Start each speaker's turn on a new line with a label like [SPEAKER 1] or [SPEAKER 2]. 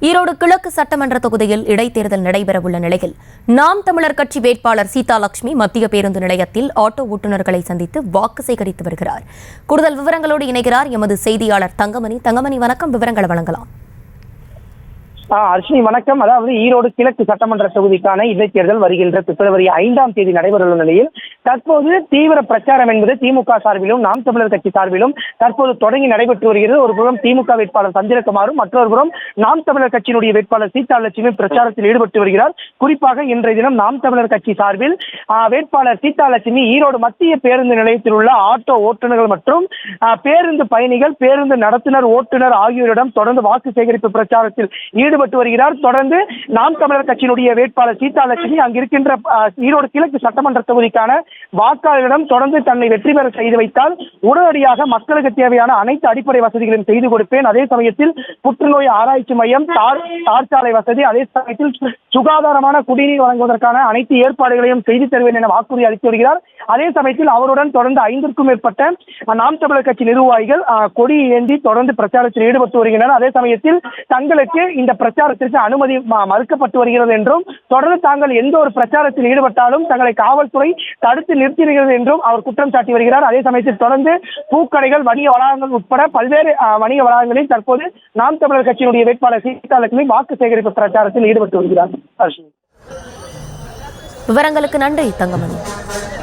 [SPEAKER 1] ஈரோடு கிழக்கு சட்டமன்ற தொகுதியில் இடைத்தேர்தல் நடைபெறவுள்ள நிலையில் நாம் தமிழர் கட்சி வேட்பாளர் சீதாலட்சுமி மத்திய பேருந்து நிலையத்தில் ஆட்டோ ஓட்டுநர்களை சந்தித்து வாக்கு சேகரித்து வருகிறார். கூடுதல் விவரங்களோடு இணைகிறார் எமது செய்தியாளர் தங்கமணி. தங்கமணி, வணக்கம். விவரங்களை வழங்கலாம்.
[SPEAKER 2] அர்ஷினி, வணக்கம். அதாவது ஈரோடு கிழக்கு சட்டமன்ற தொகுதிக்கான இடைத்தேர்தல் வருகின்ற பிப்ரவரி 5ஆம் தேதி நடைபெறவுள்ள நிலையில் தற்போது தீவிர பிரச்சாரம் என்பது திமுக சார்பிலும் நாம் தமிழர் கட்சி சார்பிலும் தற்போது தொடங்கி நடைபெற்று வருகிறது. ஒரு புறம் திமுக வேட்பாளர் சந்திரகுமாரும், மற்றொரு புறம் நாம் தமிழர் கட்சியினுடைய வேட்பாளர் சீதாலட்சுமி பிரச்சாரத்தில் ஈடுபட்டு வருகிறார். குறிப்பாக இன்றைய தினம் நாம் தமிழர் கட்சி சார்பில் வேட்பாளர் சீதாலட்சுமி ஈரோடு மத்திய பேருந்து நிலையத்தில் உள்ள ஆட்டோ ஓட்டுநர்கள் மற்றும் பேருந்து பயணிகள், பேருந்து நடத்துனர், ஓட்டுநர் ஆகியோரிடம் தொடர்ந்து வாக்கு சேகரிப்பு பிரச்சாரத்தில் ஈடுபட்டு வருகிறார். தொடர்ந்து நாம் தமிழர் கட்சியினுடைய வேட்பாளர் சீதாலட்சுமி அங்கிருக்கின்ற ஈரோடு கிழக்கு சட்டமன்ற தொகுதிக்கான வாக்காளர்களிடம் தொடர்ந்து தன்னை வெற்றி பெற செய்து வைத்தால் உடனடியாக மக்களுக்கு தேவையான அனைத்து அடிப்படை வசதிகளையும் செய்து கொடுப்பேன், அதே சமயத்தில் புற்றுநோய் ஆராய்ச்சி மையம், தார் சாலை வசதி, அதே சமயத்தில் சுகாதாரமான குடிநீர் வழங்குவதற்கான அனைத்து ஏற்பாடுகளையும் செய்து தருவேன் என வாக்குறுதி அளித்து வருகிறார். அதே சமயத்தில் அவருடன் தொடர்ந்து 5க்கும் மேற்பட்ட நாம் தமிழர் கட்சி நிர்வாகிகள் கொடி ஏந்தி தொடர்ந்து பிரச்சாரத்தில் ஈடுபட்டு வருகின்றனர். அதே சமயத்தில் தங்களுக்கு இந்த பிரச்சாரத்திற்கு அனுமதி மறுக்கப்பட்டு வருகிறது என்றும், தொடர்ந்து தாங்கள் எந்த ஒரு பிரச்சாரத்தில் ஈடுபட்டாலும் தங்களை காவல்துறை தடுத்து நிறுத்துகிறது என்றும் அவர் குற்றம் சாட்டி வருகிறார். அதே சமயத்தில் தொடர்ந்து பூக்கடைகள், வணிக வளாகங்கள் உட்பட பல்வேறு வணிக வளாகங்களில் தற்போது நாம் தமிழர் கட்சியினுடைய வேட்பாளர் சீதாலட்சுமி வாக்கு சேகரிப்பு பிரச்சாரத்தில் ஈடுபட்டு வருகிறார்.
[SPEAKER 1] விவரங்களுக்கு நன்றி தங்கமணி.